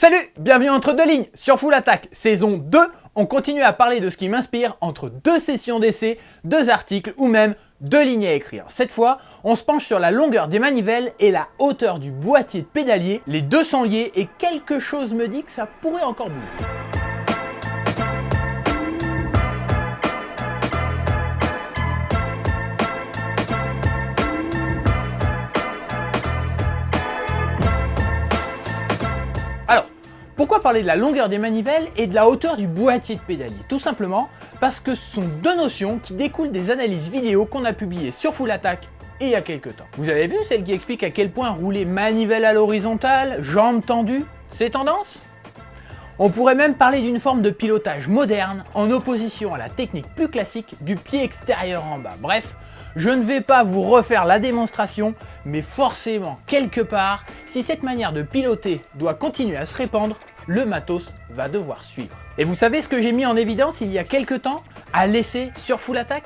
Salut, bienvenue entre deux lignes sur Full Attack, saison 2. On continue à parler de ce qui m'inspire entre deux sessions d'essai, deux articles ou même deux lignes à écrire. Cette fois, on se penche sur la longueur des manivelles et la hauteur du boîtier de pédalier. Les deux sont liés et quelque chose me dit que ça pourrait encore bouger. Pourquoi parler de la longueur des manivelles et de la hauteur du boîtier de pédalier? Tout simplement parce que ce sont deux notions qui découlent des analyses vidéo qu'on a publiées sur Full Attack il y a quelques temps. Vous avez vu celle qui explique à quel point rouler manivelle à l'horizontale, jambes tendues, c'est tendance? On pourrait même parler d'une forme de pilotage moderne en opposition à la technique plus classique du pied extérieur en bas. Bref, je ne vais pas vous refaire la démonstration, mais forcément, quelque part, si cette manière de piloter doit continuer à se répandre, le matos va devoir suivre. Et vous savez ce que j'ai mis en évidence il y a quelques temps à l'essai sur Full Attack?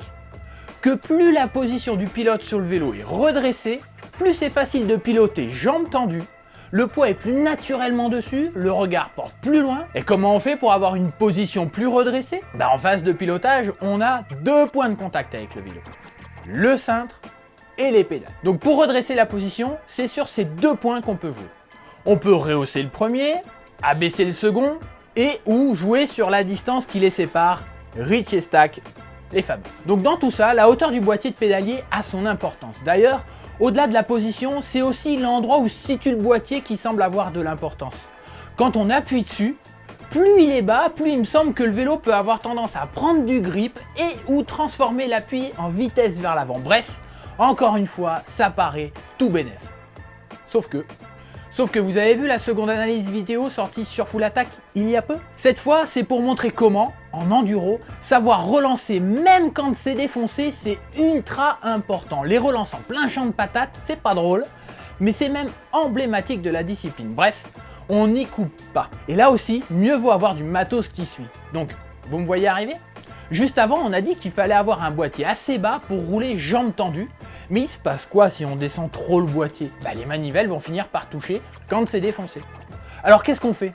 Que plus la position du pilote sur le vélo est redressée, plus c'est facile de piloter jambes tendues, le poids est plus naturellement dessus, le regard porte plus loin. Et comment on fait pour avoir une position plus redressée? En phase de pilotage, on a deux points de contact avec le vélo. Le cintre et les pédales. Donc pour redresser la position, c'est sur ces deux points qu'on peut jouer. On peut rehausser le premier, abaisser le second et ou jouer sur la distance qui les sépare, reach et stack, les fameux. Donc dans tout ça, la hauteur du boîtier de pédalier a son importance. D'ailleurs, au-delà de la position, c'est aussi l'endroit où se situe le boîtier qui semble avoir de l'importance. Quand on appuie dessus, plus il est bas, plus il me semble que le vélo peut avoir tendance à prendre du grip et ou transformer l'appui en vitesse vers l'avant. Bref, encore une fois, ça paraît tout bénef. Sauf que vous avez vu la seconde analyse vidéo sortie sur Full Attack il y a peu? Cette fois, c'est pour montrer comment, en enduro, savoir relancer même quand c'est défoncé, c'est ultra important. Les relances en plein champ de patates, c'est pas drôle, mais c'est même emblématique de la discipline. Bref, on n'y coupe pas. Et là aussi, mieux vaut avoir du matos qui suit. Donc, vous me voyez arriver? Juste avant, on a dit qu'il fallait avoir un boîtier assez bas pour rouler jambes tendues. Mais il se passe quoi si on descend trop le boîtier? Les manivelles vont finir par toucher quand c'est défoncé. Alors qu'est-ce qu'on fait?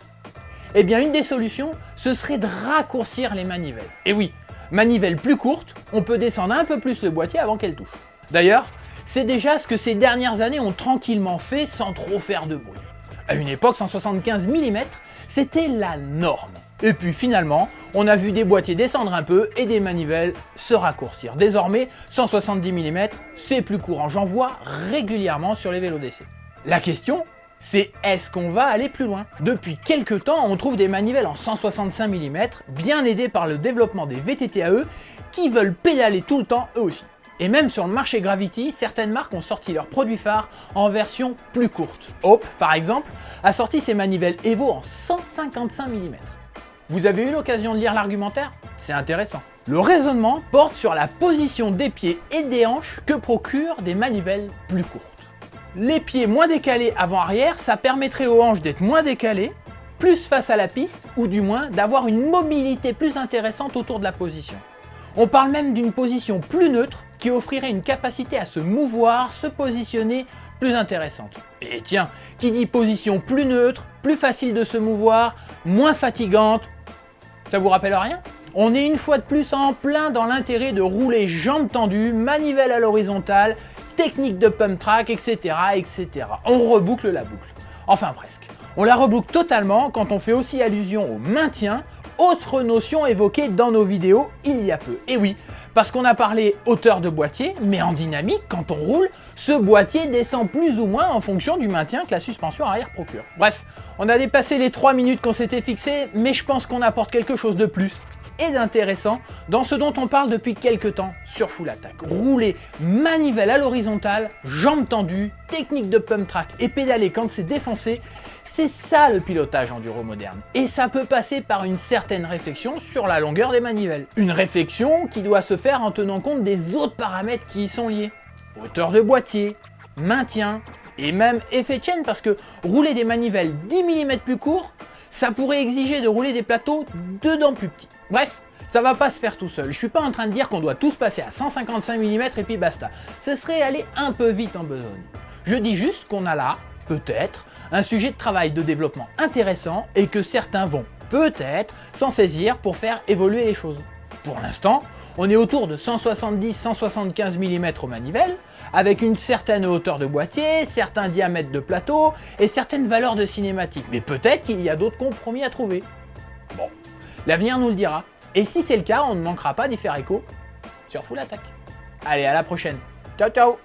Eh bien, une des solutions, ce serait de raccourcir les manivelles. Et oui, manivelles plus courtes, on peut descendre un peu plus le boîtier avant qu'elle touche. D'ailleurs, c'est déjà ce que ces dernières années ont tranquillement fait sans trop faire de bruit. À une époque, 175 mm, c'était la norme. Et puis finalement, on a vu des boîtiers descendre un peu et des manivelles se raccourcir. Désormais, 170 mm, c'est plus courant. J'en vois régulièrement sur les vélos d'essai. La question, c'est est-ce qu'on va aller plus loin? Depuis quelques temps, on trouve des manivelles en 165 mm, bien aidées par le développement des VTT-AE qui veulent pédaler tout le temps eux aussi. Et même sur le marché Gravity, certaines marques ont sorti leurs produits phares en version plus courte. Hope, par exemple, a sorti ses manivelles Evo en 155 mm. Vous avez eu l'occasion de lire l'argumentaire? C'est intéressant. Le raisonnement porte sur la position des pieds et des hanches que procurent des manivelles plus courtes. Les pieds moins décalés avant-arrière, ça permettrait aux hanches d'être moins décalées, plus face à la piste, ou du moins d'avoir une mobilité plus intéressante autour de la position. On parle même d'une position plus neutre qui offrirait une capacité à se mouvoir, se positionner plus intéressante. Et tiens, qui dit position plus neutre, plus facile de se mouvoir, moins fatigante, ça vous rappelle rien? On est une fois de plus en plein dans l'intérêt de rouler jambes tendues, manivelle à l'horizontale, technique de pump track, etc., etc. On reboucle la boucle. Enfin presque. On la reboucle totalement quand on fait aussi allusion au maintien, autre notion évoquée dans nos vidéos il y a peu. Et oui, parce qu'on a parlé hauteur de boîtier, mais en dynamique, quand on roule, ce boîtier descend plus ou moins en fonction du maintien que la suspension arrière procure. Bref, on a dépassé les 3 minutes qu'on s'était fixé, mais je pense qu'on apporte quelque chose de plus et d'intéressant dans ce dont on parle depuis quelques temps sur Full Attack. Rouler manivelle à l'horizontale, jambes tendues, technique de pump track et pédaler quand c'est défoncé, c'est ça le pilotage enduro moderne. Et ça peut passer par une certaine réflexion sur la longueur des manivelles. Une réflexion qui doit se faire en tenant compte des autres paramètres qui y sont liés. Hauteur de boîtier, maintien et même effet de chaîne, parce que rouler des manivelles 10 mm plus courts, ça pourrait exiger de rouler des plateaux 2 dents plus petits. Bref, ça va pas se faire tout seul. Je suis pas en train de dire qu'on doit tous passer à 155 mm et puis basta. Ce serait aller un peu vite en besogne. Je dis juste qu'on a là, peut-être, Un sujet de travail de développement intéressant et que certains vont peut-être s'en saisir pour faire évoluer les choses. Pour l'instant, on est autour de 170-175 mm aux manivelles, avec une certaine hauteur de boîtier, certains diamètres de plateau et certaines valeurs de cinématique. Mais peut-être qu'il y a d'autres compromis à trouver. Bon, l'avenir nous le dira. Et si c'est le cas, on ne manquera pas d'y faire écho sur Full Attack. Allez, à la prochaine. Ciao ciao.